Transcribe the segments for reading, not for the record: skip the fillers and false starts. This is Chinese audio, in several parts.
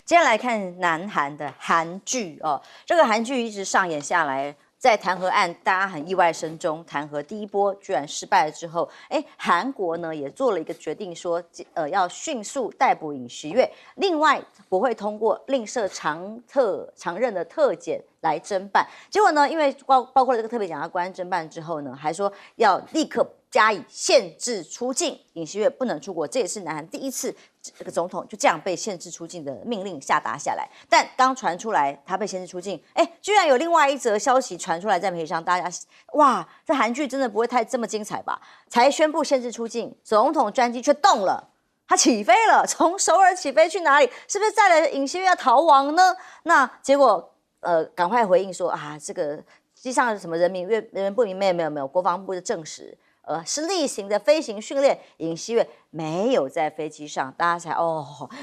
接下来看南韩的韩剧哦，这个韩剧一直上演下来。在弹劾案，大家很意外声中，弹劾第一波居然失败了之后，韩国呢也做了一个决定说，要迅速逮捕尹锡悦，另外不会通过另设常任的特检来侦办。结果呢，因为包括了这个特别检察官侦办之后呢，还说要立刻加以限制出境，尹锡悦不能出国，这也是南韩第一次这个总统就这样被限制出境的命令下达下来。但刚传出来他被限制出境，居然有另外一则消息传出来在媒体上，大家哇，这韩剧真的不会这么精彩吧？才宣布限制出境，总统专机却动了。他起飞了，从首尔起飞去哪里？是不是载了尹锡悦要逃亡呢？那结果赶快回应说啊，这个机上什么人员不明，没有，国防部的证实。是例行的飞行训练，尹锡悦没有在飞机上，大家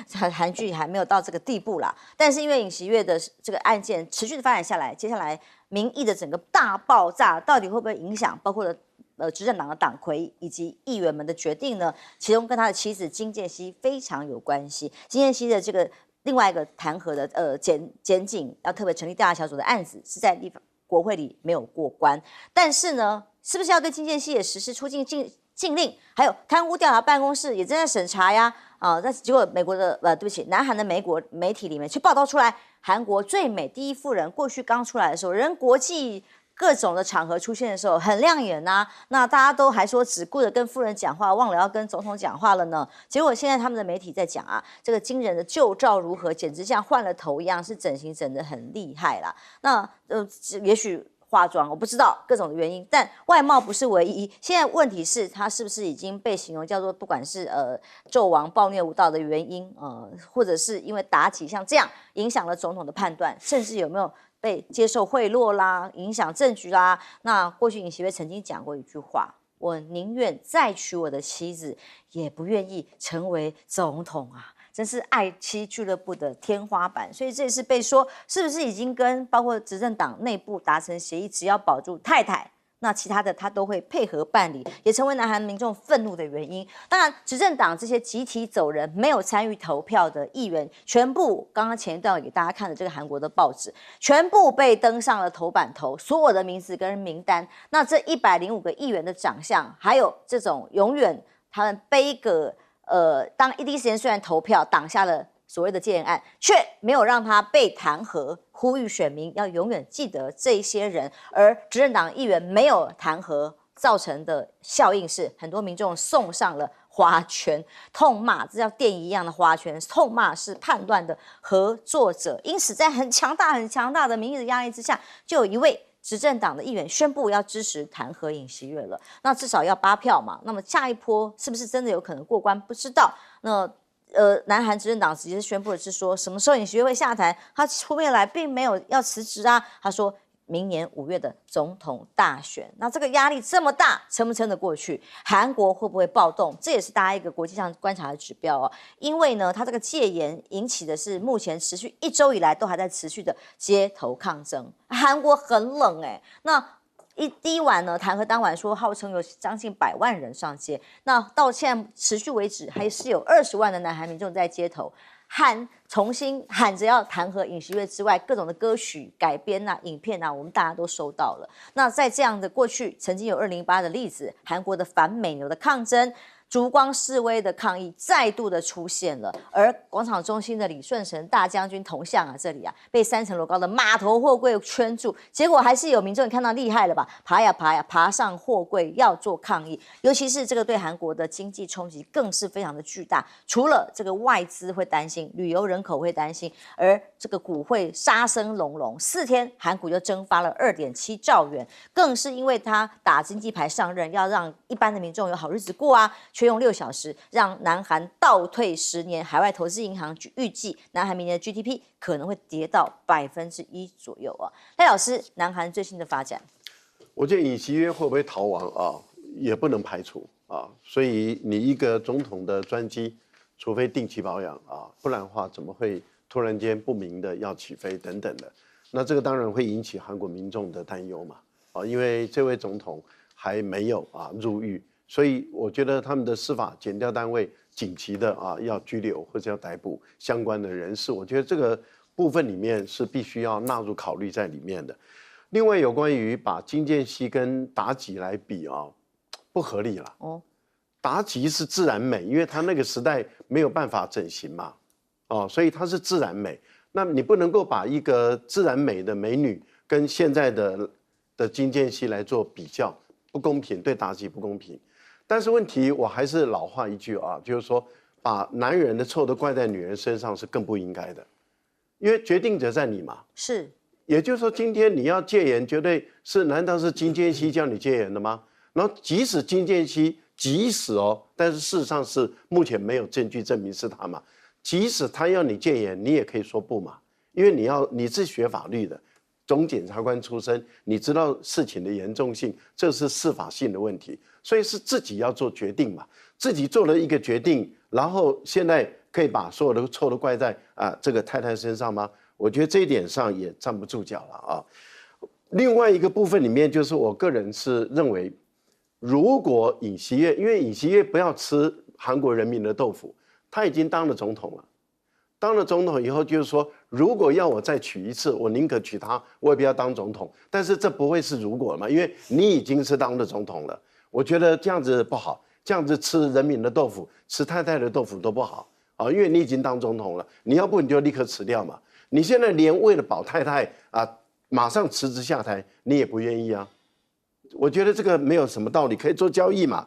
才韩剧还没有到这个地步啦。但是因为尹锡悦的这个案件持续的发展下来，接下来民意的整个大爆炸，到底会不会影响包括了执政党的党魁以及议员们的决定呢？其中跟他的妻子金建熙非常有关系。金建熙的这个另外一个弹劾的检警要特别成立调查小组的案子，是在国会里没有过关，但是呢，是不是要对金建熙也实施出境禁令？还有贪污调查办公室也正在审查呀。但是结果美国的对不起，南韩的媒体里面却报道出来，韩国最美第一夫人过去刚出来的时候，人国际各种的场合出现的时候很亮眼啊，那大家都还说只顾着跟夫人讲话，忘了要跟总统讲话了呢。结果现在他们的媒体在讲啊，这个惊人的旧照如何，简直像换了头一样，是整形整得很厉害啦。那也许化妆我不知道各种的原因，但外貌不是唯一。现在问题是他是不是已经被形容叫做不管是纣王暴虐无道的原因，或者是因为打起像这样影响了总统的判断，甚至有没有被接受贿赂啦，影响政局啦。那过去尹锡悦曾经讲过一句话，我宁愿再娶我的妻子，也不愿意成为总统啊。真是爱妻俱乐部的天花板，所以这也是被说是不是已经跟包括执政党内部达成协议，只要保住太太，那其他的他都会配合办理，也成为南韩民众愤怒的原因。当然，执政党这些集体走人、没有参与投票的议员，全部刚刚前一段给大家看的这个韩国的报纸，全部被登上了头版头，所有的名字跟名单。那这105个议员的长相，还有这种永远他们背一个。当第一时间虽然投票挡下了所谓的戒严案，却没有让他被弹劾，呼吁选民要永远记得这些人。而执政党议员没有弹劾造成的效应是，很多民众送上了花圈，痛骂这叫电一样的花圈，痛骂是叛乱的合作者。因此，在很强大的民意的压力之下，就有一位执政党的议员宣布要支持弹劾尹锡悦了，那至少要8票嘛。那么下一波是不是真的有可能过关？不知道。那南韩执政党直接宣布的是说，什么时候尹锡悦会下台？他出面来并没有要辞职啊。他说明年5月的总统大选，那这个压力这么大，撑不撑得过去？韩国会不会暴动？这也是大家一个国际上观察的指标哦。因为呢，它这个戒严引起的是目前持续1周以来都还在持续的街头抗争。韩国很冷那第一晚呢，弹劾当晚说号称有将近100万人上街，那到现在持续为止，还是有20万的南韩民众在街头。重新喊着要弹劾尹锡悦之外，各种的歌曲改编啊、影片啊，我们大家都收到了。那在这样的过去，曾经有2008的例子，韩国的反美牛的抗争。烛光示威的抗议再度的出现了，而广场中心的李舜臣大将军铜像这里被3层楼高的码头货柜圈住，结果还是有民众，你看到厉害了吧？爬呀爬上货柜要做抗议，尤其是这个对韩国的经济冲击更是非常的巨大。除了这个外资会担心，旅游人口会担心，而这个股会杀声隆隆，4天韩股就蒸发了2.7兆元，更是因为他打经济牌上任，要让一般的民众有好日子过啊。却用6小时让南韩倒退10年，海外投资银行预计南韩明年的 GDP 可能会跌到1%左右啊。赖老师，南韩最新的发展，我觉得尹锡悦会不会逃亡啊，也不能排除啊。所以你一个总统的专机，除非定期保养啊，不然的话怎么会突然间不明的要起飞等等的？那这个当然会引起韩国民众的担忧嘛啊，因为这位总统还没有入狱。所以我觉得他们的司法检调单位紧急的要拘留或者要逮捕相关的人士，我觉得这个部分里面是必须要纳入考虑在里面的。另外，有关于把金建熙跟妲己来比不合理了。妲己是自然美，因为她那个时代没有办法整形嘛，所以她是自然美。那你不能够把一个自然美的美女跟现在的金建熙来做比较，不公平，对妲己不公平。但是问题我还是老话一句就是说，把男人的错都怪在女人身上是更不应该的，因为决定者在你嘛。是，也就是说，今天你要戒严，绝对是难道是金建熙叫你戒严的吗？然后即使金建熙，但是事实上是目前没有证据证明是他嘛。即使他要你戒严，你也可以说不嘛，因为你是学法律的，总检察官出身，你知道事情的严重性，这是司法性的问题，所以是自己要做决定嘛。自己做了一个决定，然后现在可以把所有的错都怪在这个太太身上吗？我觉得这一点上也站不住脚了另外一个部分里面，就是我个人是认为，如果尹锡悦，因为尹锡悦不要吃韩国人民的豆腐，他已经当了总统了。当了总统以后，就是说，如果要我再娶一次，我宁可娶她，我也不要当总统。但是这不会是如果嘛，因为你已经是当了总统了。我觉得这样子不好，这样子吃人民的豆腐，吃太太的豆腐都不好因为你已经当总统了，你要不你就立刻辞掉嘛。你现在连为了保太太马上辞职下台，你也不愿意啊。我觉得这个没有什么道理，可以做交易嘛。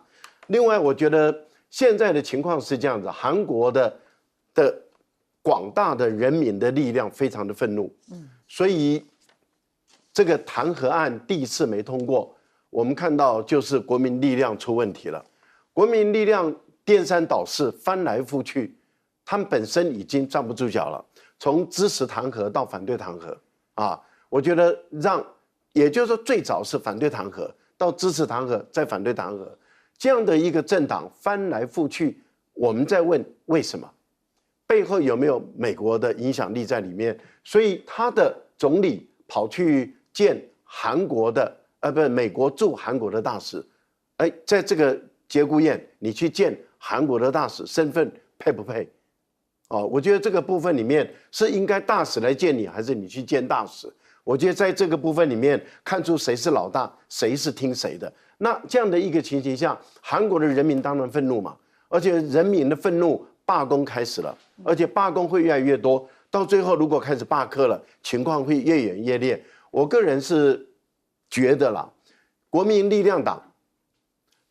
另外，我觉得现在的情况是这样子，韩国的广大的人民的力量非常的愤怒，所以这个弹劾案第一次没通过，我们看到就是国民力量出问题了。国民力量颠三倒四，翻来覆去，他们本身已经站不住脚了，从支持弹劾到反对弹劾我觉得也就是说最早是反对弹劾，到支持弹劾，再反对弹劾，这样的一个政党翻来覆去，我们在问为什么？背后有没有美国的影响力在里面？所以他的总理跑去见韩国的美国驻韩国的大使，在这个节骨眼，你去见韩国的大使，身份配不配？我觉得这个部分里面是应该大使来见你，还是你去见大使？我觉得在这个部分里面看出谁是老大，谁是听谁的。那这样的一个情形下，韩国的人民当然愤怒嘛，而且人民的愤怒，罢工开始了，而且罢工会越来越多，到最后如果开始罢课了，情况会越演越烈。我个人是觉得啦，国民力量党，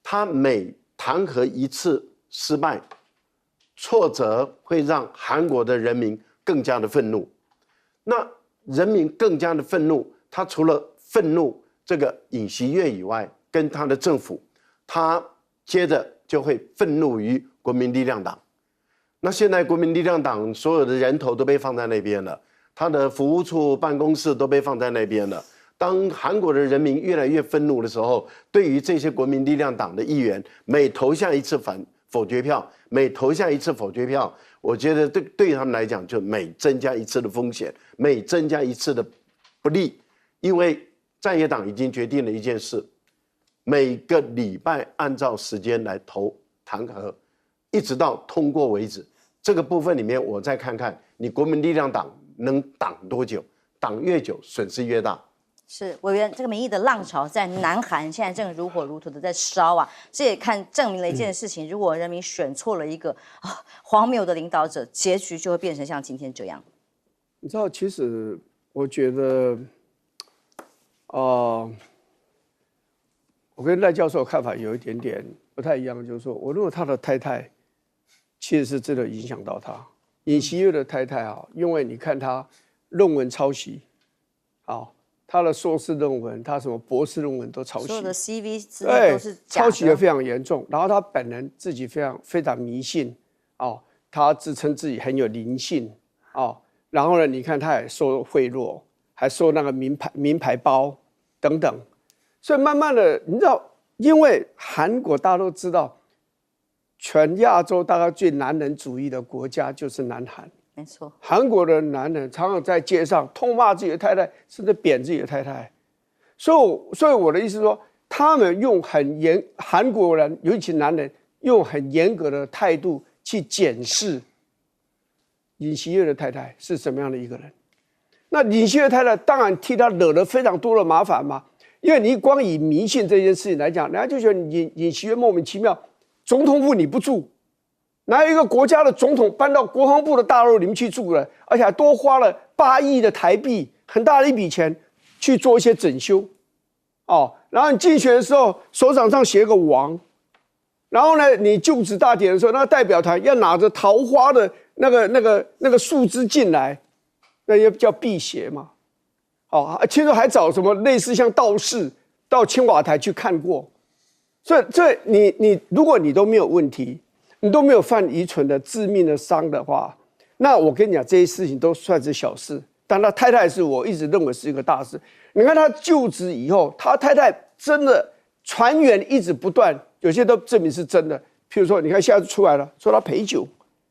他每弹劾一次失败，挫折会让韩国的人民更加的愤怒。那人民更加的愤怒，他除了愤怒这个尹锡悦以外，跟他的政府，他接着就会愤怒于国民力量党。那现在国民力量党所有的人头都被放在那边了，他的服务处办公室都被放在那边了。当韩国的人民越来越愤怒的时候，对于这些国民力量党的议员，每投下一次否决票，每投下一次否决票，我觉得对于他们来讲，就每增加一次的风险，每增加一次的不利。因为在野党已经决定了一件事，每个礼拜按照时间来投弹劾，一直到通过为止。这个部分里面，我再看看你国民力量党能挡多久，挡越久损失越大。是委员，这个民意的浪潮在南韩现在正如火如荼的在烧这也证明了一件事情：如果人民选错了一个荒谬的领导者，结局就会变成像今天这样。你知道，其实我觉得，我跟赖教授的看法有一点点不太一样，就是说我认为他的太太其实是真的影响到他。尹锡悦的太太因为你看他论文抄袭，他的硕士论文，他什么博士论文都抄袭，所有的 CV 资料都是假的，抄袭的非常严重。然后他本人自己非常迷信，他自称自己很有灵性，然后呢，你看他也收贿赂，还收那个名牌包等等。所以慢慢的，你知道，因为韩国大家都知道，全亚洲大概最男人主义的国家就是南韩。没错，韩国的男人常常在街上痛骂自己的太太，甚至贬自己的太太。所以我的意思是说，他们用韩国人，尤其男人，用很严格的态度去检视尹锡悦的太太是什么样的一个人。那尹锡悦太太当然替他惹了非常多的麻烦嘛，因为你光以迷信这件事情来讲，人家就觉得尹锡悦莫名其妙，总统府你不住，哪有一个国家的总统搬到国防部的大楼里面去住了，而且还多花了8亿的台币，很大的一笔钱去做一些整修，然后你竞选的时候手掌上写个王，然后呢，你就职大典的时候，那个代表团要拿着桃花的那个树枝进来，那也叫辟邪嘛。听说还找什么类似像道士到青瓦台去看过，所以这你如果你都没有问题，你都没有犯愚蠢的致命的伤的话，那我跟你讲，这些事情都算是小事。但他太太是我一直认为是一个大事。你看他就职以后，他太太真的传言一直不断，有些都证明是真的。譬如说，你看现在出来了，说他陪酒，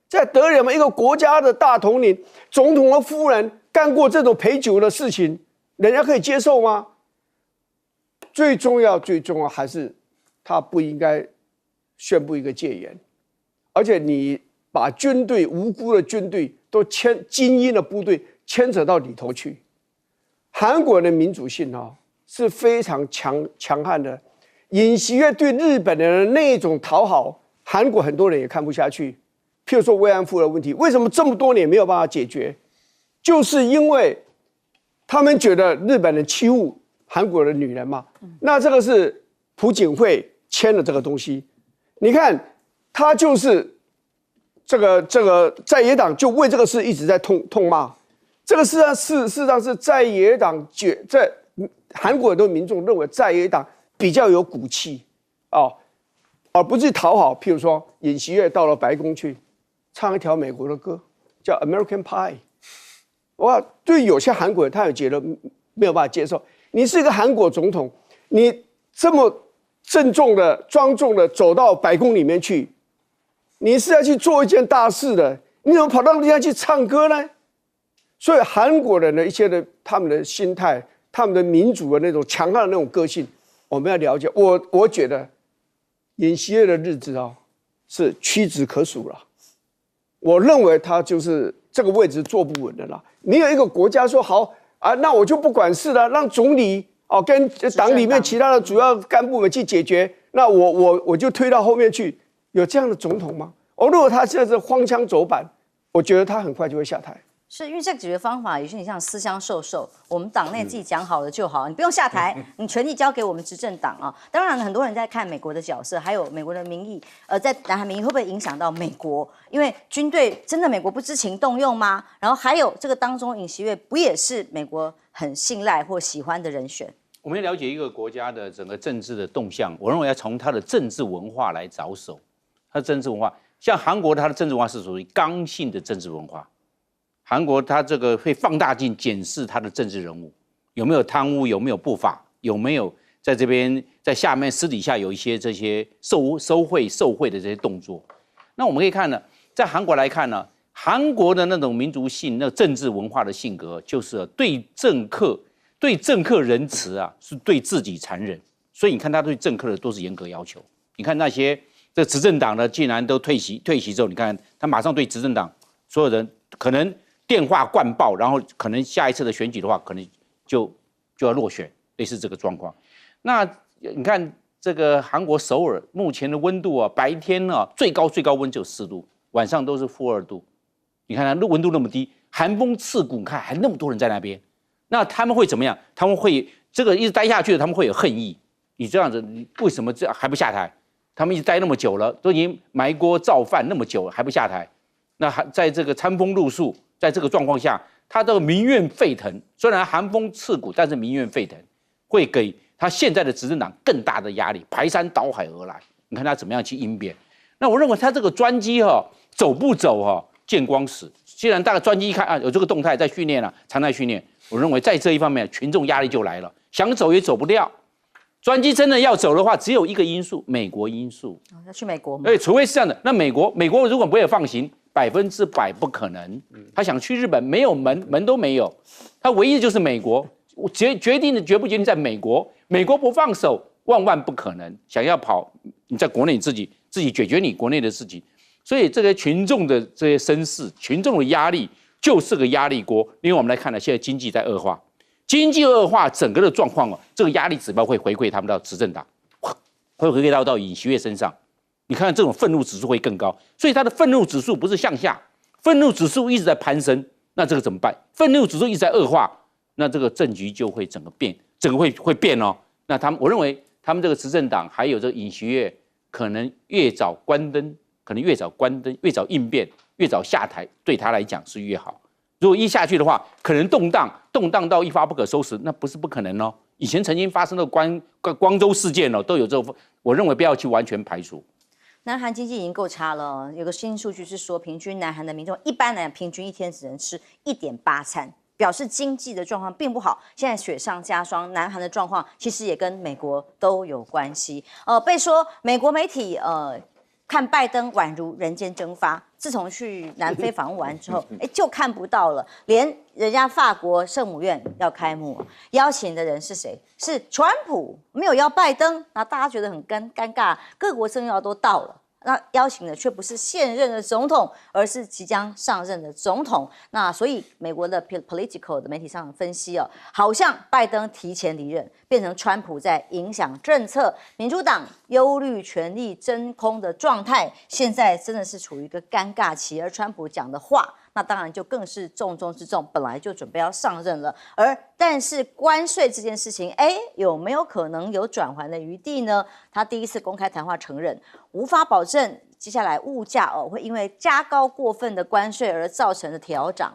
在得了嘛，一个国家的大统领，总统的夫人干过这种陪酒的事情，人家可以接受吗？最重要还是他不应该宣布一个戒严，而且你把军队无辜的军队都精英的部队牵扯到里头去。韩国人的民主性是非常强悍的。尹锡悦对日本人的那种讨好，韩国很多人也看不下去。譬如说慰安妇的问题，为什么这么多年没有办法解决？就是因为他们觉得日本人欺负韩国的女人嘛。那这个是朴槿惠签了这个东西，你看他就是这个在野党就为这个事一直在痛骂。这个事实上是在野党在韩国很多民众认为在野党比较有骨气而不是讨好。譬如说尹锡悦到了白宫去唱一条美国的歌，叫 American Pie。哇，对有些韩国人他也觉得没有办法接受。你是一个韩国总统，你这么郑重的、庄重的走到白宫里面去，你是要去做一件大事的，你怎么跑到那地方去唱歌呢？所以韩国人的一些的他们的心态，他们的民主的那种强悍的那种个性，我们要了解。我觉得尹锡悦的日子是屈指可数了。我认为他就是这个位置坐不稳的了。你有一个国家说好那我就不管事了，让总理跟党里面其他的主要干部们去解决，那我就推到后面去。有这样的总统吗？如果他现在是荒腔走板，我觉得他很快就会下台。是因为这个解决方法，也许你像私相授受，我们党内自己讲好了就好，你不用下台，你权力交给我们执政党当然，很多人在看美国的角色，还有美国的民意，在南韩民意会不会影响到美国？因为军队真的美国不知情动用吗？然后还有这个当中，尹锡悦不也是美国很信赖或喜欢的人选？我们要了解一个国家的整个政治的动向，我认为要从它的政治文化来着手。它的政治文化，像韩国，它的政治文化是属于刚性的政治文化。韩国它这个会放大镜检视它的政治人物有没有贪污，有没有不法，有没有在这边在下面私底下有一些这些受贿的这些动作。那我们可以看呢，在韩国来看呢，韩国的那种民族性、那政治文化的性格，就是对政客仁慈是对自己残忍。所以你看他对政客的都是严格要求。你看那些这执政党的竟然都退席之后，你看他马上对执政党所有人可能电话灌爆，然后可能下一次的选举的话，可能就要落选，类似这个状况。那你看这个韩国首尔目前的温度白天最高温只有4度，晚上都是-2度。你看它温度那么低，寒风刺骨，你看还那么多人在那边，那他们会怎么样？他们会这个一直待下去的，他们会有恨意。你这样子，你为什么这还不下台？他们一直待那么久了，都已经埋锅造饭那么久了，还不下台？那还在这个餐风露宿，在这个状况下，他的民怨沸腾。虽然寒风刺骨，但是民怨沸腾，会给他现在的执政党更大的压力，排山倒海而来。你看他怎么样去应变？那我认为他这个专机走不走见光死。既然大概专机一看有这个动态在训练常态训练，我认为在这一方面群众压力就来了，想走也走不掉。专机真的要走的话，只有一个因素，美国因素。要去美国吗？对，除非是这样的。那美国如果没有放行，100%不可能。他想去日本，没有门都没有。他唯一就是美国，决定的决不决定在美国，美国不放手，万万不可能。想要跑，你在国内自己解决你国内的事情。所以这个群众的这些声势、群众的压力就是个压力锅。另外我们来看呢，现在经济在恶化，经济恶化整个的状况哦，这个压力指标会回馈他们到执政党，会回馈到尹锡悦身上。你看看这种愤怒指数会更高，所以它的愤怒指数不是向下，愤怒指数一直在攀升，那这个怎么办？愤怒指数一直在恶化，那这个政局就会整个变，整个会变哦。那我认为他们这个执政党还有这个尹锡悦，可能越早关灯，越早应变，越早下台，对他来讲是越好。如果一下去的话，可能动荡到一发不可收拾，那不是不可能哦。以前曾经发生的光州事件哦，都有这种，我认为不要去完全排除。南韩经济已经够差了，有个新数据是说，平均南韩的民众一般来讲，平均一天只能吃1.8餐，表示经济的状况并不好。现在雪上加霜，南韩的状况其实也跟美国都有关系。被说美国媒体看拜登宛如人间蒸发，自从去南非访问完之后，就看不到了。连人家法国圣母院要开幕，邀请的人是谁？是川普，没有邀拜登，那大家觉得很尴尬。各国政要都到了。那邀请的却不是现任的总统，而是即将上任的总统。那所以美国的 Political 的媒体上分析好像拜登提前离任，变成川普在影响政策，民主党忧虑权力真空的状态，现在真的是处于一个尴尬期。而川普讲的话，那当然就更是重中之重，本来就准备要上任了。但是关税这件事情，有没有可能有转圜的余地呢？他第一次公开谈话承认，无法保证接下来物价会因为加高过分的关税而造成的调涨，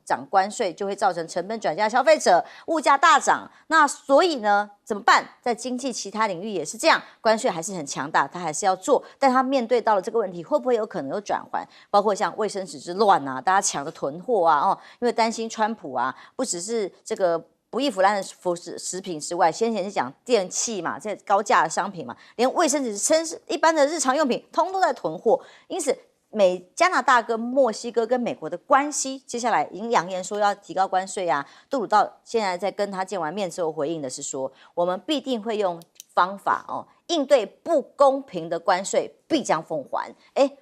涨关税就会造成成本转嫁消费者，物价大涨。那所以呢，怎么办？在经济其他领域也是这样，关税还是很强大，他还是要做，但他面对到了这个问题，会不会有可能有转圜？包括像卫生纸之乱啊，大家抢着囤货啊，因为担心川普啊，不只是这个不易腐烂的食品之外，先前是讲电器嘛，这高价的商品嘛，连卫生纸、一般的日常用品，通都在囤货。因此，加拿大跟墨西哥跟美国的关系，接下来已经扬言说要提高关税啊。杜鲁道现在在跟他见完面之后回应的是说，我们必定会用方法应对不公平的关税，必将奉还。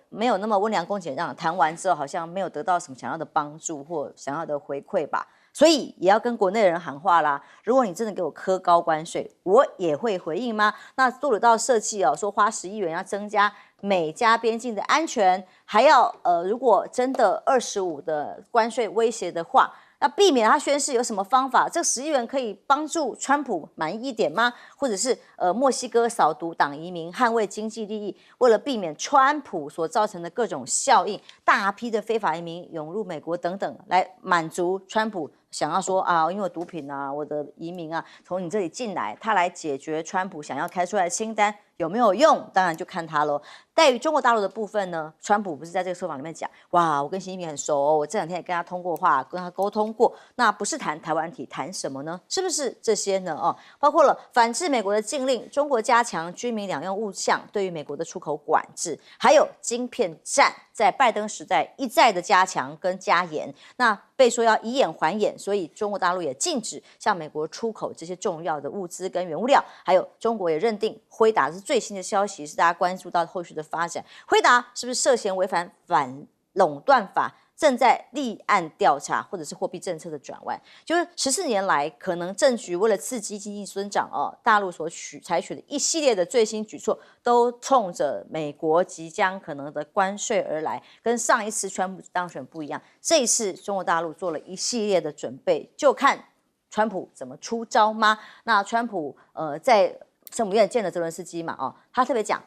没有那么温良恭俭让，谈完之后好像没有得到什么想要的帮助或想要的回馈吧。所以也要跟国内人喊话啦，如果你真的给我科高关税，我也会回应吗？那杜鲁道设计说花10亿元要增加美加边境的安全，还要如果真的25的关税威胁的话，要避免他宣誓有什么方法？这10亿元可以帮助川普满意一点吗？或者是墨西哥扫毒党移民，捍卫经济利益，为了避免川普所造成的各种效应，大批的非法移民涌入美国等等，来满足川普想要说因为我毒品啊，我的移民啊从你这里进来，他来解决川普想要开出来的清单有没有用？当然就看他咯。在于中国大陆的部分呢，川普不是在这个受访里面讲，哇，我跟习近平很熟我这2天也跟他通过话，跟他沟通过，那不是谈台湾题，谈什么呢？是不是这些呢？包括了反制美国的禁令，中国加强军民两用物项对于美国的出口管制，还有晶片战，在拜登时代一再的加强跟加严，那被说要以眼还眼，所以中国大陆也禁止向美国出口这些重要的物资跟原物料，还有中国也认定辉达是最新的消息，是大家关注到后续的发展。辉达是不是涉嫌违反反垄断法？正在立案调查，或者是货币政策的转弯，就是14年来，可能政局为了刺激经济增长大陆所采取的一系列的最新举措，都冲着美国即将可能的关税而来，跟上一次川普当选不一样。这一次中国大陆做了一系列的准备，就看川普怎么出招吗？那川普在圣母院见了泽伦斯基嘛他特别讲，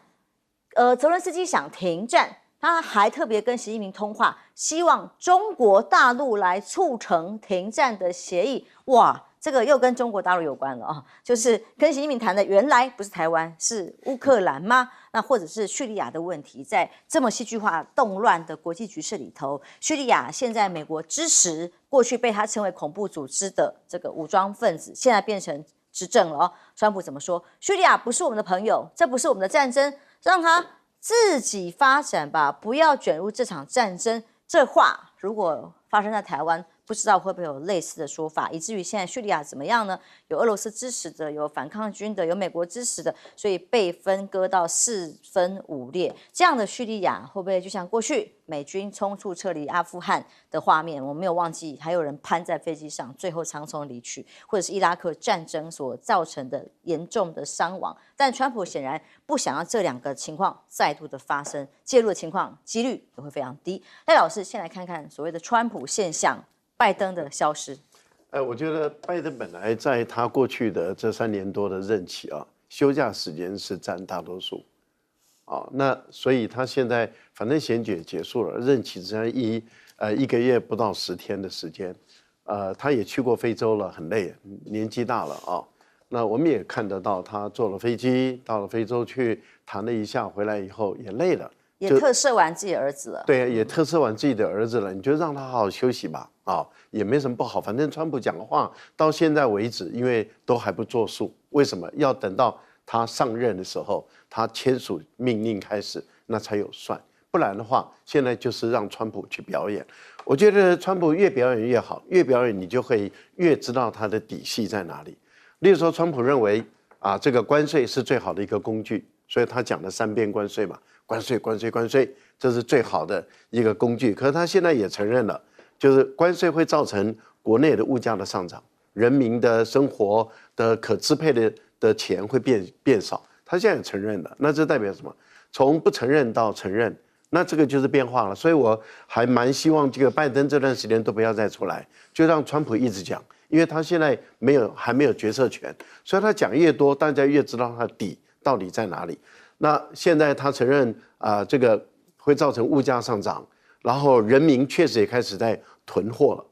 泽伦斯基想停战。他还特别跟习近平通话，希望中国大陆来促成停战的协议。哇，这个又跟中国大陆有关了就是跟习近平谈的原来不是台湾，是乌克兰吗？那或者是叙利亚的问题，在这么戏剧化动乱的国际局势里头，叙利亚现在美国支持，过去被他称为恐怖组织的这个武装分子，现在变成执政了川普怎么说？叙利亚不是我们的朋友，这不是我们的战争，让他自己发展吧，不要卷入这场战争。这话如果发生在台湾，不知道会不会有类似的说法，以至于现在叙利亚怎么样呢？有俄罗斯支持的，有反抗军的，有美国支持的，所以被分割到4分5裂。这样的叙利亚会不会就像过去美军匆促撤离阿富汗的画面？我没有忘记，还有人攀在飞机上，最后匆匆离去，或者是伊拉克战争所造成的严重的伤亡。但川普显然不想要这2个情况再度的发生，介入的情况几率也会非常低。赖老师，先来看看所谓的川普现象，拜登的消失。我觉得拜登本来在他过去的这3年多的任期啊，休假时间是占大多数，那所以他现在反正选举也结束了，任期只剩1个月不到10天的时间，他也去过非洲了，很累，年纪大了啊。那我们也看得到，他坐了飞机到了非洲去谈了一下，回来以后也累了。也特赦完自己儿子了，对，也特赦完自己的儿子了，你就让他好好休息吧，也没什么不好。反正川普讲的话到现在为止，因为都还不作数，为什么要等到他上任的时候，他签署命令开始，那才有算？不然的话，现在就是让川普去表演。我觉得川普越表演越好，越表演你就会越知道他的底细在哪里。例如说，川普认为这个关税是最好的一个工具，所以他讲了3遍关税嘛。关税，这是最好的一个工具。可是他现在也承认了，就是关税会造成国内的物价的上涨，人民的生活的可支配的钱会变少。他现在也承认了，那这代表什么？从不承认到承认，那这个就是变化了。所以我还蛮希望这个拜登这段时间都不要再出来，就让川普一直讲，因为他现在还没有决策权，所以他讲越多，大家越知道他的底到底在哪里。那现在他承认这个会造成物价上涨，然后人民确实也开始在囤货了，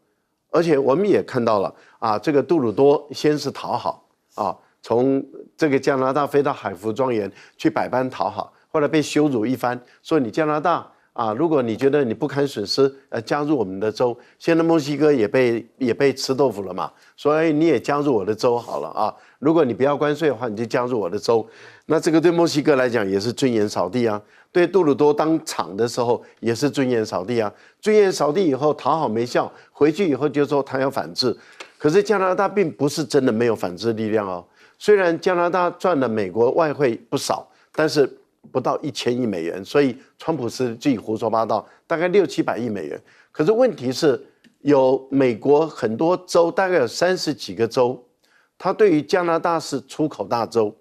而且我们也看到了这个杜鲁多先是讨好从这个加拿大飞到海服庄园去百般讨好，后来被羞辱一番，说你加拿大如果你觉得你不堪损失，加入我们的州。现在墨西哥也被吃豆腐了嘛，所以你也加入我的州好了如果你不要关税的话，你就加入我的州。那这个对墨西哥来讲也是尊严扫地对杜鲁多当场的时候也是尊严扫地尊严扫地以后讨好没效，回去以后就说他要反制。可是加拿大并不是真的没有反制力量虽然加拿大赚了美国外汇不少，但是不到1000亿美元，所以川普是自己胡说八道，大概600-700亿美元。可是问题是，有美国很多州，大概有30几个州，它对于加拿大是出口大州，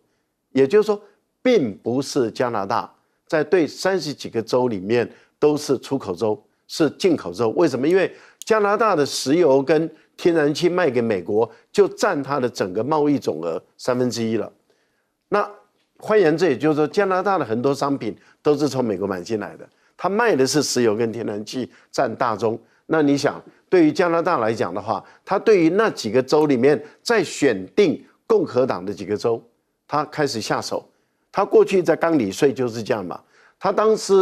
也就是说，并不是加拿大在对30几个州里面都是出口州，是进口州。为什么？因为加拿大的石油跟天然气卖给美国，就占它的整个贸易总额1/3了。那换言之，也就是说，加拿大的很多商品都是从美国买进来的，它卖的是石油跟天然气，占大宗。那你想，对于加拿大来讲的话，它对于那几个州里面再选定共和党的几个州，它开始下手。他过去在钢理税就是这样嘛，他当时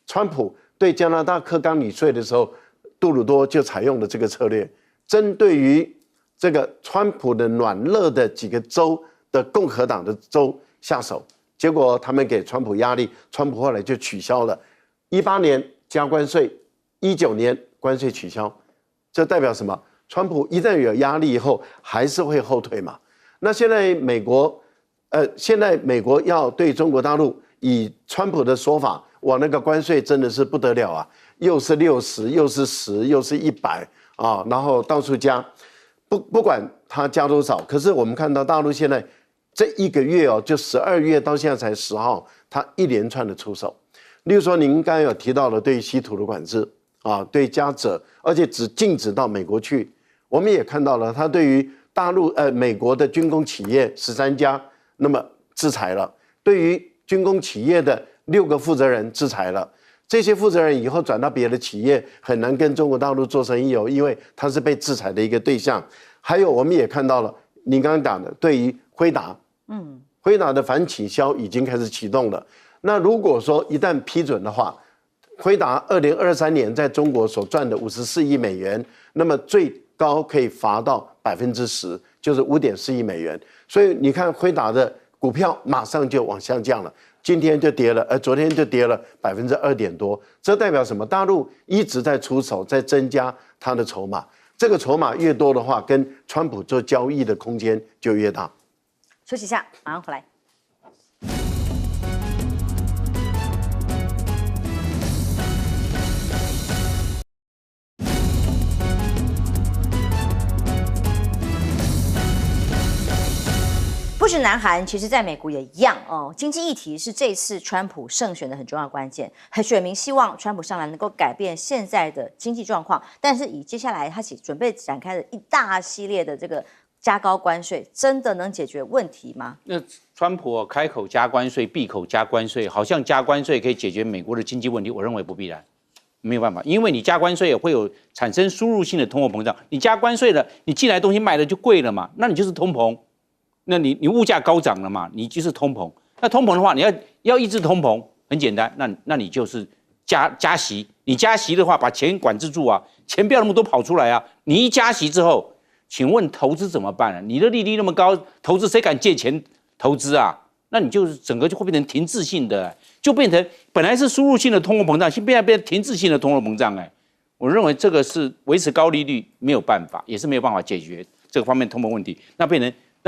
川普对加拿大课钢理税的时候，杜鲁多就采用了这个策略，针对于这个川普的软肋的几个州的共和党的州下手，结果他们给川普压力，川普后来就取消了。18年加关税，19年关税取消，这代表什么？川普一旦有压力以后，还是会后退嘛。那现在美国要对中国大陆，以川普的说法，哇，那个关税真的是不得了又是60，又是10，又是100然后到处加，不管他加多少，可是我们看到大陆现在这1个月就12月到现在才10号，他一连串的出手。例如说，您刚才有提到了对稀土的管制对加者，而且只禁止到美国去。我们也看到了，他对于大陆美国的军工企业13家，那么制裁了；对于军工企业的6个负责人制裁了。这些负责人以后转到别的企业，很难跟中国大陆做生意因为他是被制裁的一个对象。还有，我们也看到了，您刚刚讲的，对于辉达，辉达的反倾销已经开始启动了。那如果说一旦批准的话，辉达2023年在中国所赚的54亿美元，那么最高可以罚到10%，就是5.4亿美元。所以你看辉达的股票马上就往下降了，今天就跌了，昨天就跌了2%多。这代表什么？大陆一直在出手，在增加它的筹码。这个筹码越多的话，跟川普做交易的空间就越大。休息一下，马上回来。不止南韩，其实在美国也一样哦。经济议题是这次川普胜选的很重要的关键，选民希望川普上来能够改变现在的经济状况，但是以接下来他准备展开的一大系列的这个加高关税，真的能解决问题吗？那川普开口加关税，闭口加关税，好像加关税可以解决美国的经济问题，我认为不必然。没有办法，因为你加关税也会有产生输入性的通货膨胀。你加关税了，你进来的东西卖的就贵了嘛，那你就是通膨。那你物价高涨了嘛，你就是通膨。那通膨的话，你要抑制通膨，很简单，那你就是加息。你加息的话，把钱管制住啊，钱不要那么多跑出来啊。你一加息之后，请问投资怎么办啊？你的利率那么高，投资谁敢借钱投资啊？那你就是整个就会变成停滞性的，就变成本来是输入性的通货膨胀，现在变成停滞性的通货膨胀。我认为这个是维持高利率没有办法，也是没有办法解决这个方面通膨问题。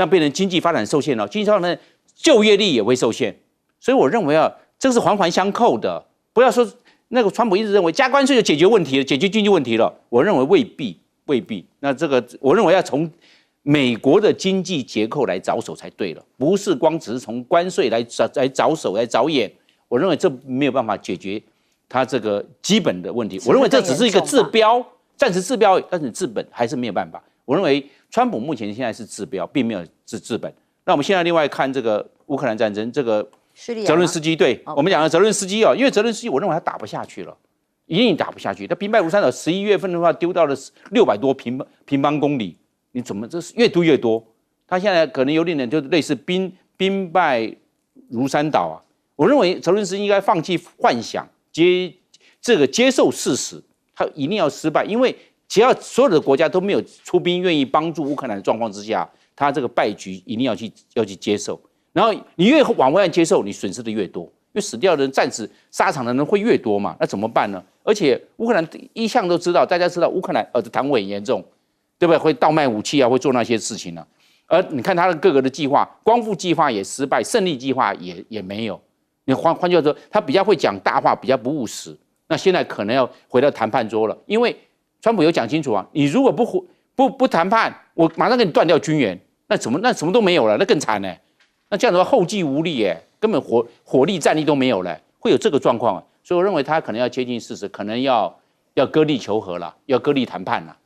那变成经济发展受限了，经济发展就业率也会受限，所以我认为这个是环环相扣的。不要说那个川普一直认为加关税就解决问题了，解决经济问题了，我认为未必。那这个我认为要从美国的经济结构来着手才对了，不是光只是从关税来着手来着眼。我认为这没有办法解决它这个基本的问题。我认为这只是一个治标，暂时治标，但是治本还是没有办法。我认为川普目前现在是治标，并没有治本。那我们现在另外看这个乌克兰战争，这个泽伦斯基，对我们讲的泽伦斯基因为泽伦斯基我认为他打不下去了，一定打不下去。他兵败如山倒，11月份的话丢到了600多平方公里，你怎么这是越丢越多？他现在可能有点就类似兵败如山倒啊。我认为泽伦斯基应该放弃幻想，接受事实，他一定要失败，因为只要所有的国家都没有出兵愿意帮助乌克兰的状况之下，他这个败局一定要去接受。然后你越往外接受，你损失的越多，因为死掉的人、战死沙场的人会越多嘛，那怎么办呢？而且乌克兰一向都知道，大家知道乌克兰贪污很严重，对不对？会倒卖武器啊，会做那些事情啊。而你看他的各个的计划，光复计划也失败，胜利计划也没有。你换句话说，他比较会讲大话，比较不务实。那现在可能要回到谈判桌了，因为川普有讲清楚啊，你如果不谈判，我马上给你断掉军援，那什么都没有了，那更惨呢。那这样的话后继无力根本火力战力都没有了，会有这个状况。所以我认为他可能要接近事实，可能要割地求和了，要割地谈判了，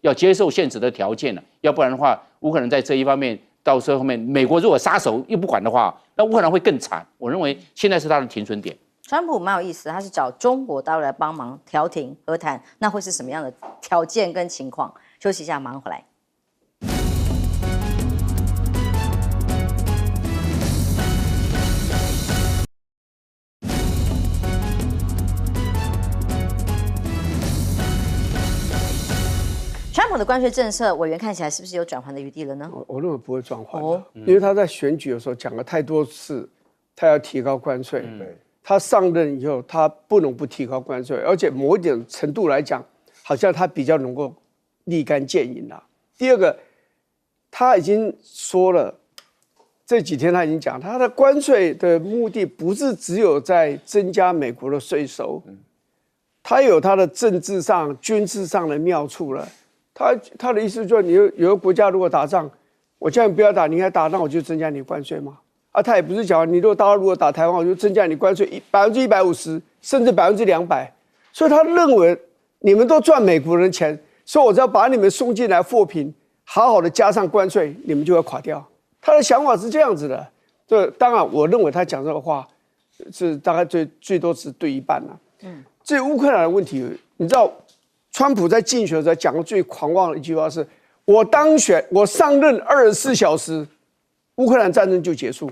要接受现实的条件了，要不然的话，乌克兰在这一方面到时候后面，美国如果撒手又不管的话，那乌克兰会更惨。我认为现在是他的停损点。川普蛮有意思，他是找中国大陆来帮忙调停和谈，那会是什么样的条件跟情况？休息一下，马上回来。川普的关税政策，委员看起来是不是有转圜的余地了呢？我认为不会转圜因为他在选举的时候讲了太多次，他要提高关税。他上任以后，他不能不提高关税，而且某一点程度来讲，好像他比较能够立竿见影了。第二个，他已经说了，这几天他已经讲，他的关税的目的不是只有在增加美国的税收，他有他的政治上、军事上的妙处了。他的意思就是，你有个国家如果打仗，我叫你不要打，你还打，那我就增加你关税吗？他也不是讲你如果打台湾，我就增加你关税150%，甚至200%。所以他认为你们都赚美国人钱，所以我只要把你们送进来货品，好好的加上关税，你们就会垮掉。他的想法是这样子的。这当然，我认为他讲这个话是大概最多只对一半了。至于乌克兰的问题，你知道，川普在竞选的时候讲的最狂妄的一句话是：我当选，我上任24小时，乌克兰战争就结束。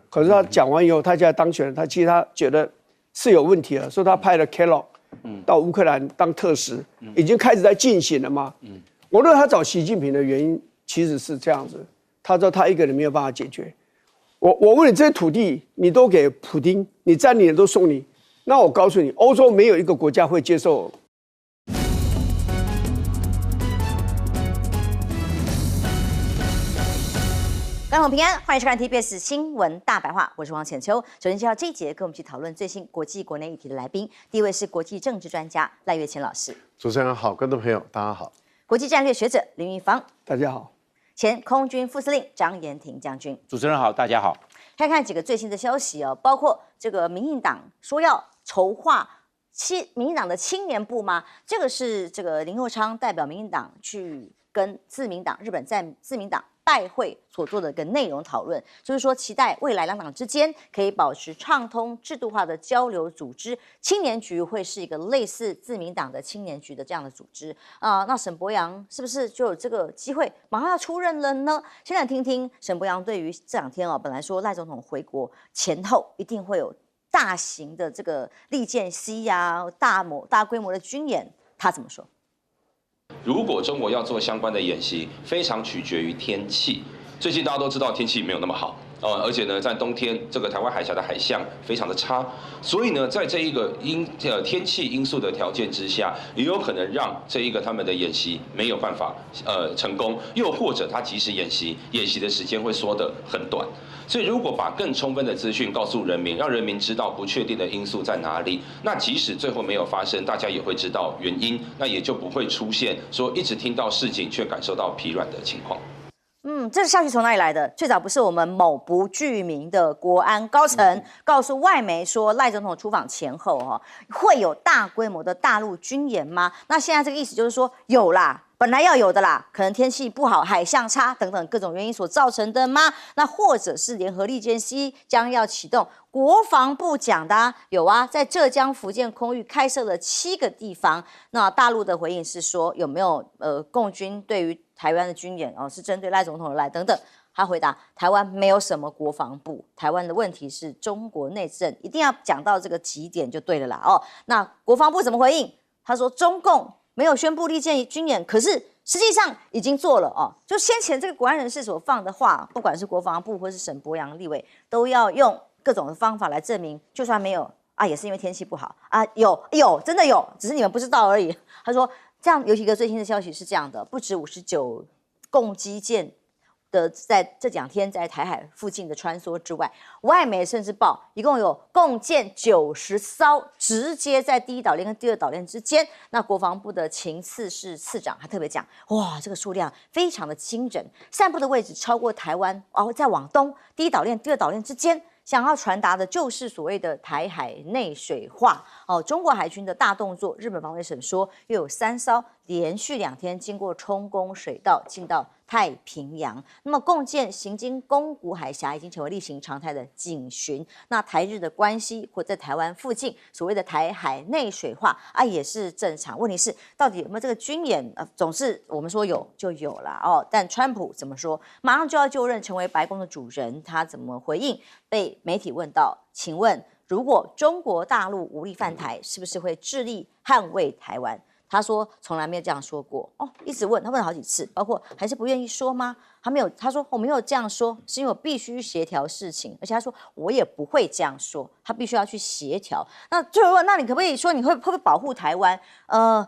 可是他讲完以后，他现在当选了，他其实他觉得是有问题了，所以他派了 Kellogg 到乌克兰当特使，已经开始在进行了嘛。我认为他找习近平的原因其实是这样子，他知道他一个人没有办法解决。我问你，这些土地你都给普丁，你占领人都送你，那我告诉你，欧洲没有一个国家会接受。各位平安，欢迎收看 TBS 新闻大白话，我是王浅秋。首先介绍这一节跟我们一起讨论最新国际国内议题的来宾，第一位是国际政治专家赖岳乾老师，主持人好，观众朋友大家好。国际战略学者林玉芳，大家好。前空军副司令张延廷将军。主持人好，大家好。看看几个最新的消息哦，包括这个民进党说要筹划民进党的青年部吗？这个是这个林右昌代表民进党去跟自民党日本在自民党拜会所做的一个内容讨论，就是说期待未来两党之间可以保持畅通制度化的交流组织，青年局会是一个类似自民党的青年局的这样的组织那沈伯洋是不是就有这个机会马上要出任了呢？先来听听沈伯洋对于这两天本来说赖总统回国前后一定会有大型的这个利剑溪大规模的军演，他怎么说？如果中国要做相关的演习，非常取决于天气。最近大家都知道天气没有那么好，而且呢，在冬天这个台湾海峡的海象非常的差，所以呢，在这一个天气因素的条件之下，也有可能让这一个他们的演习没有办法成功，又或者他即使演习的时间会缩得很短。所以，如果把更充分的资讯告诉人民，让人民知道不确定的因素在哪里，那即使最后没有发生，大家也会知道原因，那也就不会出现说一直听到示警却感受到疲软的情况。这个消息从哪里来的？最早不是我们某不具名的国安高层告诉外媒说，赖总统出访前后会有大规模的大陆军演吗？那现在这个意思就是说有啦。本来要有的啦，可能天气不好、海象差等等各种原因所造成的吗？那或者是联合利剑溪将要启动？国防部讲的有啊，在浙江、福建空域开设了7个地方。那大陆的回应是说有没有共军对于台湾的军演是针对赖总统而来等等？他回答：台湾没有什么国防部，台湾的问题是中国内政，一定要讲到这个极点就对了啦。那国防部怎么回应？他说中共没有宣布利剑军演，可是实际上已经做了就先前这个国安人士所放的话，不管是国防部或是沈伯洋立委，都要用各种的方法来证明，就算没有也是因为天气不好有真的有，只是你们不知道而已。他说这样，有几个最新的消息是这样的，不止59共机舰的在这2天在台海附近的穿梭之外，外媒甚至报一共有共建90艘，直接在第一岛链跟第二岛链之间。那国防部的情次室次长还特别讲，哇，这个数量非常的惊人，散布的位置超过台湾再往东第一岛链、第二岛链之间。想要传达的就是所谓的台海内水化中国海军的大动作，日本防卫省说又有3艘连续2天经过冲宫水道进到太平洋，那么共建行经宫古海峡已经成为例行常态的警巡。那台日的关系或在台湾附近所谓的台海内水化也是正常。问题是到底有没有这个军演？总是我们说有就有啦但川普怎么说？马上就要就任成为白宫的主人，他怎么回应？被媒体问到，请问如果中国大陆无力犯台，是不是会致力捍卫台湾？他说从来没有这样说过一直问他问了好几次，包括还是不愿意说吗？他没有，他说我没有这样说，是因为我必须协调事情，而且他说我也不会这样说，他必须要去协调。那最后问，那你可不可以说你会不会保护台湾？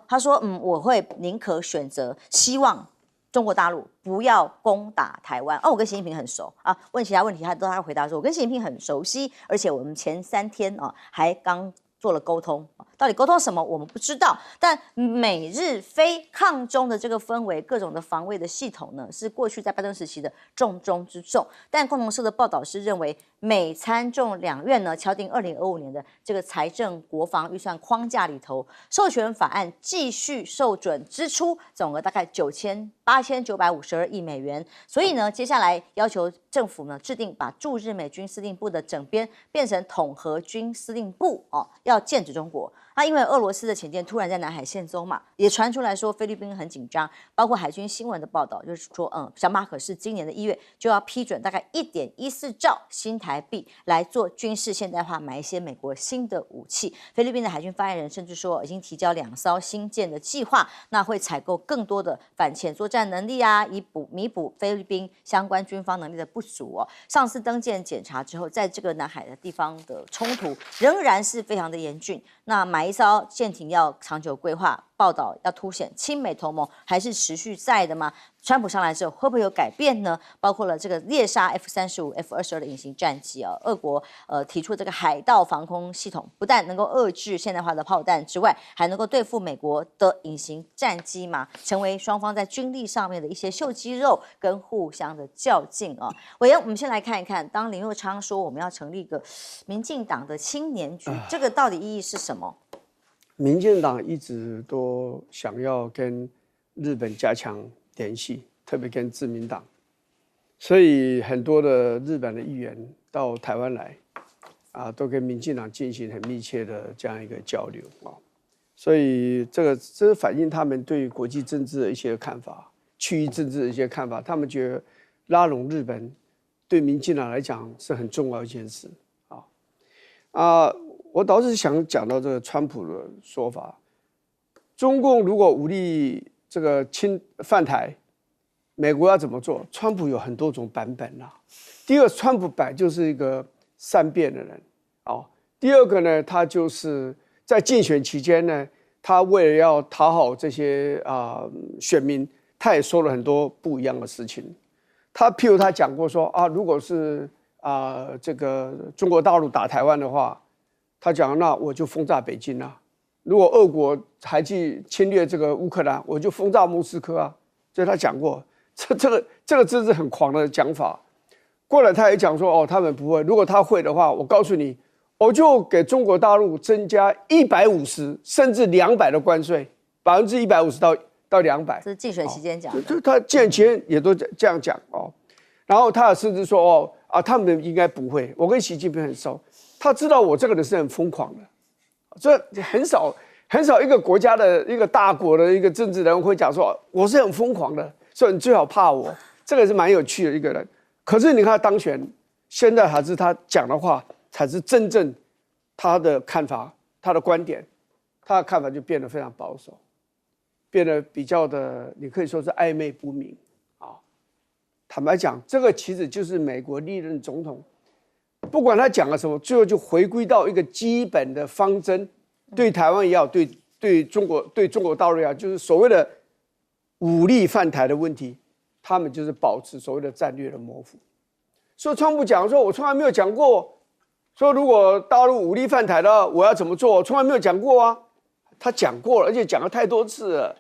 他说我会宁可选择希望中国大陆不要攻打台湾我跟习近平很熟问其他问题他都回答说我跟习近平很熟悉，而且我们前3天还刚做了沟通，到底沟通什么我们不知道，但美日非抗中的这个氛围，各种的防卫的系统呢，是过去在拜登时期的重中之重。但共同社的报道是认为，美参众两院呢敲定2025年的这个财政国防预算框架里头，授权法案继续受准支出总额大概8952亿美元，所以呢，接下来要求政府呢制定把驻日美军司令部的整编变成统合军司令部要剑指中国。因为俄罗斯的潜舰突然在南海现踪嘛，也传出来说菲律宾很紧张，包括海军新闻的报道，就是说，小马可是今年的1月就要批准大概1.14兆新台币来做军事现代化，买一些美国新的武器。菲律宾的海军发言人甚至说，已经提交2艘新舰的计划，那会采购更多的反潜作战能力以弥补菲律宾相关军方能力的不足上次登舰检查之后，在这个南海的地方的冲突仍然是非常的严峻。那买一艘舰艇要长久规划，报道要凸显亲美同盟还是持续在的吗？川普上来之后会不会有改变呢？包括了这个猎杀 F-35、F-22的隐形战机啊，俄国提出这个海盗防空系统，不但能够遏制现代化的炮弹之外，还能够对付美国的隐形战机嘛，成为双方在军力上面的一些秀肌肉跟互相的较劲啊。委员，我们先来看一看，当林右昌说我们要成立一个民进党的青年局，这个到底意义是什么？民进党一直都想要跟日本加强联系，特别跟自民党，所以很多的日本的议员到台湾来，都跟民进党进行很密切的这样一个交流啊。所以这是反映他们对国际政治的一些看法，区域政治的一些看法。他们觉得拉拢日本对民进党来讲是很重要一件事我倒是想讲到这个川普的说法，中共如果武力这个犯台，美国要怎么做？川普有很多种版本啦。第一个，川普本来就是一个善变的人第二个呢，他就是在竞选期间呢，他为了要讨好这些选民，他也说了很多不一样的事情。譬如他讲过说如果是这个中国大陆打台湾的话，他讲那我就轰炸北京啊。如果俄国还去侵略这个乌克兰，我就轰炸莫斯科啊。所以他讲过，这个真是很狂的讲法。过来他也讲说他们不会，如果他会的话，我告诉你，我就给中国大陆增加150甚至200的关税，150%到200。这是竞选期间讲的。就他竞选期间也都这样讲然后他甚至说他们应该不会。我跟习近平很熟，他知道我这个人是很疯狂的，所以很少一个国家的一个大国的一个政治人物会讲说我是很疯狂的，所以你最好怕我。这个是蛮有趣的一个人。可是你看他当选，现在还是他讲的话才是真正他的看法，他的观点，他的看法就变得非常保守，变得比较的，你可以说是暧昧不明坦白讲，这个其实就是美国历任总统，不管他讲了什么，最后就回归到一个基本的方针，对台湾也好，对中国大陆也好，就是所谓的武力犯台的问题，他们就是保持所谓的战略的模糊。所以川普讲说，我从来没有讲过，说如果大陆武力犯台的话，我要怎么做，我从来没有讲过啊。他讲过了，而且讲了太多次了，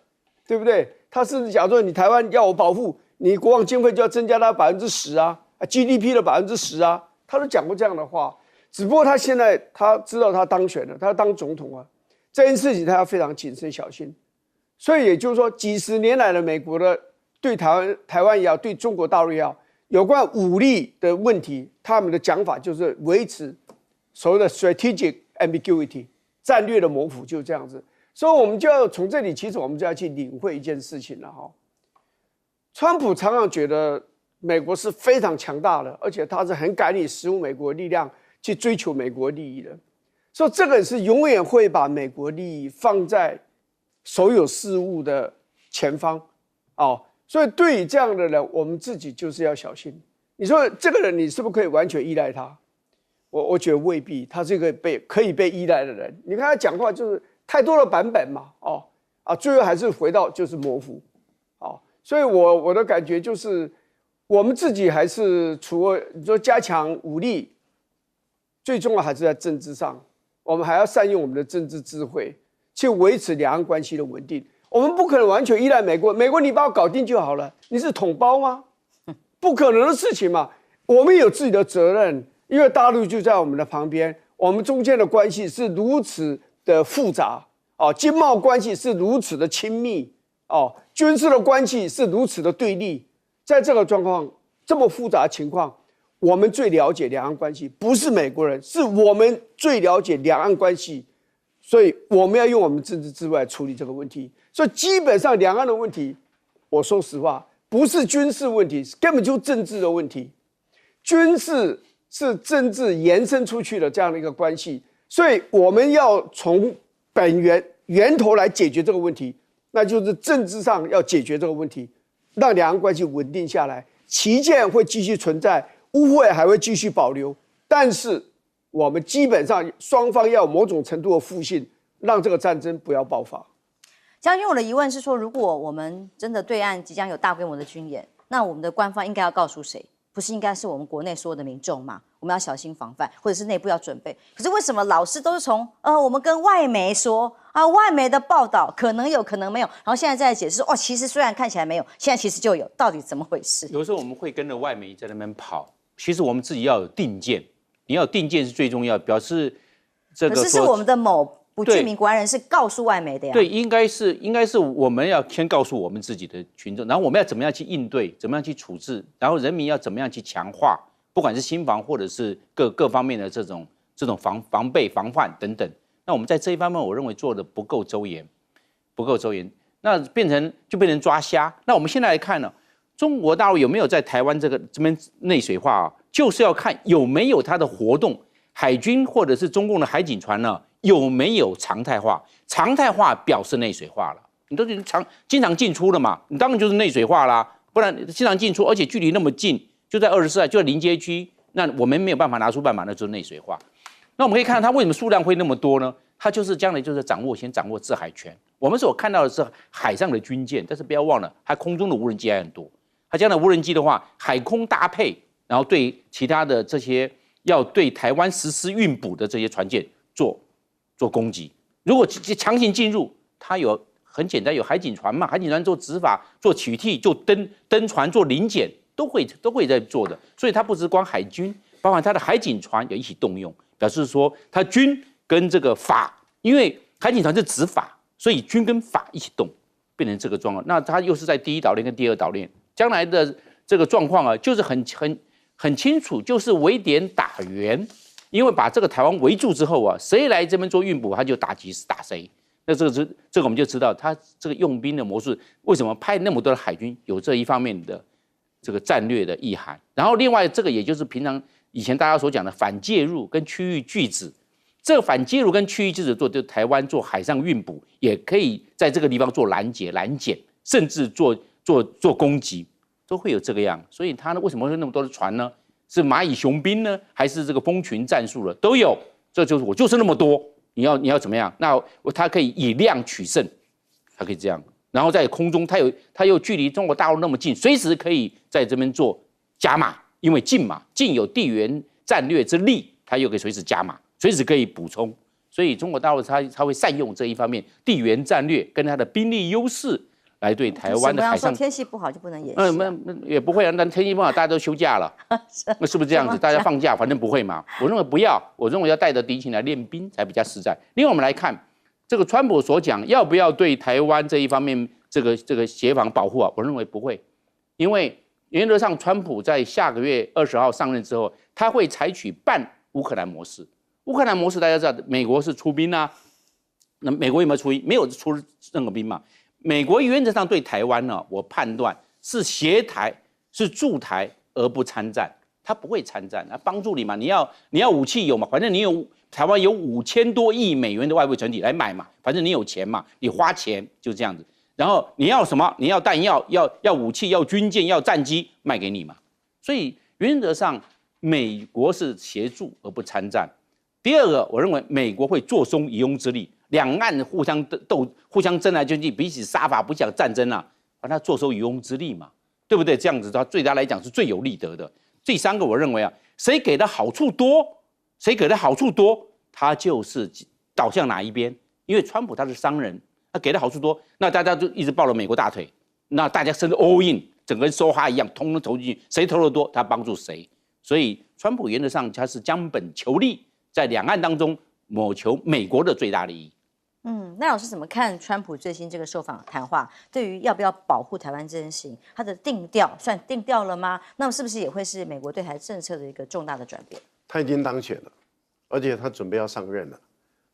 对不对？他甚至讲说，你台湾要我保护，你国防经费就要增加到10%GDP 的10%他都讲过这样的话。只不过他现在他知道他当选了，他要当总统这件事情他要非常谨慎小心。所以也就是说，几十年来的美国的对台湾也好，对中国大陆也好，有关武力的问题，他们的讲法就是维持所谓的 strategic ambiguity 战略的模糊，就是这样子。所以我们就要从这里，其实我们就要去领会一件事情了川普常常觉得美国是非常强大的，而且他是很敢以使用美国力量去追求美国利益的，所以这个是永远会把美国利益放在所有事物的前方所以对于这样的人，我们自己就是要小心。你说这个人你是不是可以完全依赖他？我觉得未必，他是一个可以被依赖的人。你看他讲话就是太多的版本嘛最后还是回到就是模糊所以我的感觉就是，我们自己还是除了你说加强武力，最重要还是在政治上，我们还要善用我们的政治智慧，去维持两岸关系的稳定。我们不可能完全依赖美国，美国你把我搞定就好了，你是统包吗？不可能的事情嘛。我们有自己的责任，因为大陆就在我们的旁边，我们中间的关系是如此的复杂经贸关系是如此的亲密军事的关系是如此的对立。在这个状况这么复杂的情况，我们最了解两岸关系，不是美国人，是我们最了解两岸关系，所以我们要用我们政治智慧来处理这个问题。所以基本上两岸的问题，我说实话不是军事问题，根本就是政治的问题。军事是政治延伸出去的这样的一个关系，所以我们要从源头来解决这个问题，那就是政治上要解决这个问题，让两岸关系稳定下来。旗舰会继续存在，污秽还会继续保留，但是我们基本上双方要有某种程度的互信，让这个战争不要爆发。将军，我的疑问是说，如果我们真的对岸即将有大规模的军演，那我们的官方应该要告诉谁？不是应该是我们国内所有的民众吗？我们要小心防范，或者是内部要准备。可是为什么老是都是从我们跟外媒说啊，外媒的报道可能有，可能没有，然后现在在解释其实虽然看起来没有，现在其实就有，到底怎么回事？有时候我们会跟着外媒在那边跑，其实我们自己要有定见，你要有定见是最重要，表示这个。可是是我们的某不具名国安人士告诉外媒的呀。对，应该是我们要先告诉我们自己的群众，然后我们要怎么样去应对，怎么样去处置，然后人民要怎么样去强化，不管是心防或者是各方面的这种防备防范等等。那我们在这一方面，我认为做的不够周延，那变成抓瞎。那我们现在来看呢，中国大陆有没有在台湾这边内水化啊？就是要看有没有它的活动，海军或者是中共的海警船呢？有没有常态化？常态化表示内水化了，你都经常进出了嘛，你当然就是内水化啦。不然经常进出，而且距离那么近，就在24海，就在临街区，那我们没有办法拿出办法，那就是内水化。那我们可以看到它为什么数量会那么多呢？它就是将来就是先掌握制海权。我们所看到的是海上的军舰，但是不要忘了，它空中的无人机还很多。它将来无人机的话，海空搭配，然后对其他的这些要对台湾实施运补的这些船舰做攻击，如果强行进入，它很简单，有海警船嘛，海警船做执法、做取缔、做登船、做临检，都会在做的。所以它不只光海军，包含它的海警船也一起动用，表示说它军跟这个法，因为海警船是执法，所以军跟法一起动，变成这个状况。那它又是在第一岛链跟第二岛链，将来的这个状况啊，就是很清楚，就是围点打援。因为把这个台湾围住之后啊，谁来这边做运补，他就打谁。那这个我们就知道他这个用兵的模式，为什么派那么多的海军，有这一方面的这个战略的意涵。然后另外这个也就是平常以前大家所讲的反介入跟区域拒止，这个反介入跟区域拒止就台湾做海上运补，也可以在这个地方做拦截、拦检，甚至做攻击，都会有这个样。所以他呢，为什么会那么多的船呢？是蚂蚁雄兵呢，还是这个蜂群战术了？都有，这就是我就是那么多，你要怎么样？那它可以以量取胜，它可以这样。然后在空中，它又距离中国大陆那么近，随时可以在这边做加码，因为近嘛，近有地缘战略之利，它又可以随时加码，随时可以补充。所以中国大陆它会善用这一方面地缘战略跟它的兵力优势。来对台湾的海上，天气不好就不能演习也不会啊。但天气不好，大家都休假了，那是不是这样子？大家放假，反正不会嘛。我认为不要，我认为要带着敌情来练兵才比较实在。另外，我们来看这个川普所讲，要不要对台湾这一方面这个协防保护啊？我认为不会，因为原则上川普在下个月20号上任之后，他会采取半乌克兰模式。乌克兰模式大家知道，美国是出兵啊，那美国有没有出兵？没有出任何兵嘛。美国原则上对台湾呢，我判断是协台、是助台而不参战，他不会参战，帮助你嘛，你要武器有嘛，反正你有台湾有5000多亿美元的外汇存底来买嘛，反正你有钱嘛，你花钱就这样子。然后你要什么？你要弹药、要武器、要军舰、要战机，卖给你嘛。所以原则上，美国是协助而不参战。第二个，我认为美国会坐收渔翁之利。两岸互相斗、互相争来争去，彼此杀伐，不讲战争啊，把它坐收渔翁之利嘛，对不对？这样子，它对他来讲是最有利得的。第三个，我认为啊，谁给的好处多，他就是倒向哪一边。因为川普他是商人，他给的好处多，那大家就一直抱了美国大腿，那大家甚至 all in， 整个人梭哈一样，通通投进去，谁投的多，他帮助谁。所以，川普原则上他是将本求利，在两岸当中谋求美国的最大利益。那老师怎么看川普最新这个受访谈话？对于要不要保护台湾这件事情，他的定调算定调了吗？那么是不是也会是美国对台政策的一个重大的转变？他已经当选了，而且他准备要上任了。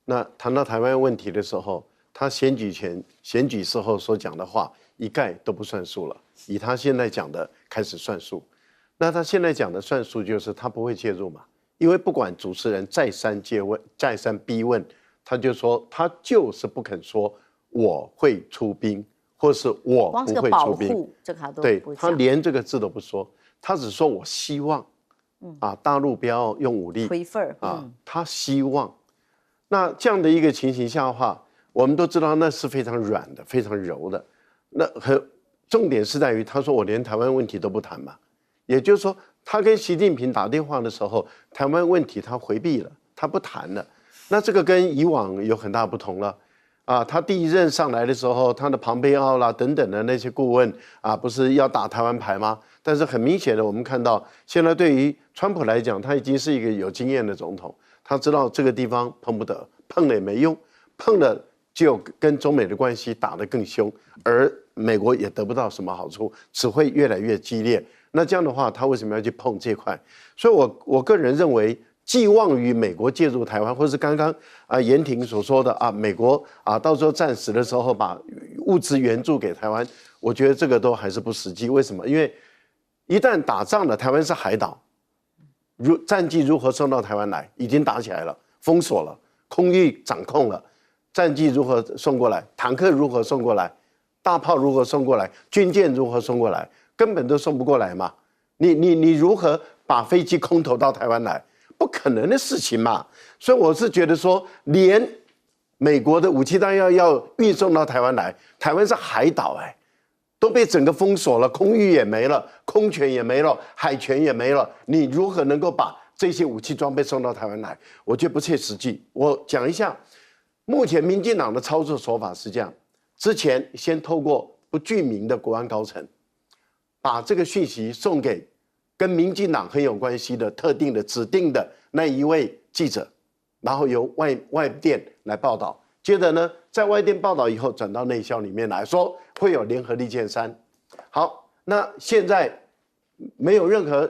那谈到台湾问题的时候，他选举时候所讲的话一概都不算数了，以他现在讲的开始算数。那他现在讲的算数就是他不会介入嘛，因为不管主持人再三借问、再三逼问。他就说，他就是不肯说我会出兵，或是我不会出兵。这个他都对，他连这个字都不说，他只说我希望，大陆不要用武力，他希望。那这样的一个情形下的话，我们都知道那是非常软的、非常柔的。那重点是在于，他说我连台湾问题都不谈嘛，也就是说，他跟习近平打电话的时候，台湾问题他回避了，他不谈了。那这个跟以往有很大不同了。他第一任上来的时候，他的庞培奥啦等等的那些顾问不是要打台湾牌吗？但是很明显的，我们看到现在对于川普来讲，他已经是一个有经验的总统，他知道这个地方碰不得，碰了也没用，碰了就跟中美的关系打得更凶，而美国也得不到什么好处，只会越来越激烈。那这样的话，他为什么要去碰这块？所以我个人认为，寄望于美国介入台湾，或是刚刚严婷所说的美国到时候战时的时候把物资援助给台湾，我觉得这个都还是不实际。为什么？因为一旦打仗了，台湾是海岛，战机如何送到台湾来？已经打起来了，封锁了，空域掌控了，战机如何送过来？坦克如何送过来？大炮如何送过来？军舰如何送过来？根本都送不过来嘛！你如何把飞机空投到台湾来？不可能的事情嘛！所以我是觉得说，连美国的武器弹药要运送到台湾来，台湾是海岛都被整个封锁了，空域也没了，空权也没了，海权也没了，你如何能够把这些武器装备送到台湾来？我觉得不切实际。我讲一下，目前民进党的操作手法是这样：之前先透过不具名的国安高层，把这个讯息送给跟民进党很有关系的特定的指定的那一位记者，然后由外电来报道。接着呢，在外电报道以后，转到内销里面来说会有联合利剑3。好，那现在没有任何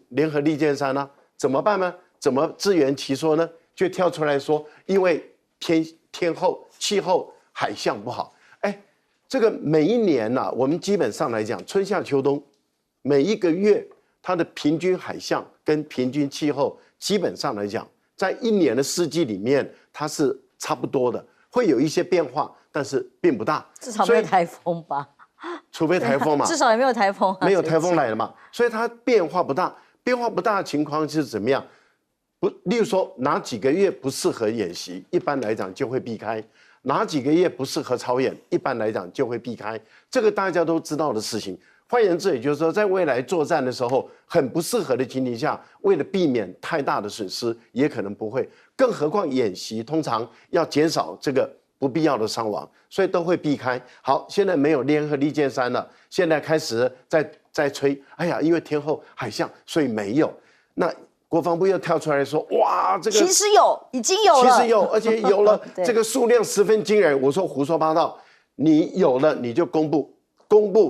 联合利剑3怎么办呢？怎么自圆其说呢？就跳出来说，因为天候、气候、海象不好。这个每一年我们基本上来讲，春夏秋冬，每一个月它的平均海象跟平均气候，基本上来讲，在一年的四季里面，它是差不多的，会有一些变化，但是并不大。至少没有台风吧？除非台风嘛，至少也没有台风没有台风来了嘛，所以它变化不大。变化不大的情况是怎么样？例如说哪几个月不适合演习，一般来讲就会避开；哪几个月不适合操演，一般来讲就会避开。这个大家都知道的事情。换言之，也就是说，在未来作战的时候，很不适合的情形下，为了避免太大的损失，也可能不会。更何况演习通常要减少这个不必要的伤亡，所以都会避开。好，现在没有联合利剑3了，现在开始在吹，哎呀，因为天后海象，所以没有。那国防部又跳出来说，哇，这个其实有，已经有了，其实有，而且有了这个数量十分惊人。我说胡说八道，你有了你就公布，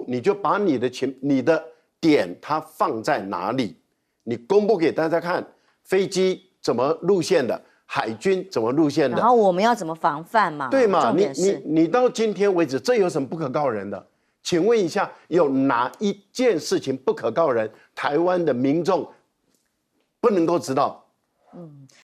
你就把你的点它放在哪里，你公布给大家看，飞机怎么路线的，海军怎么路线的，然后我们要怎么防范嘛？对嘛？重点是你到今天为止，这有什么不可告人的？请问一下，有哪一件事情不可告人？台湾的民众不能够知道？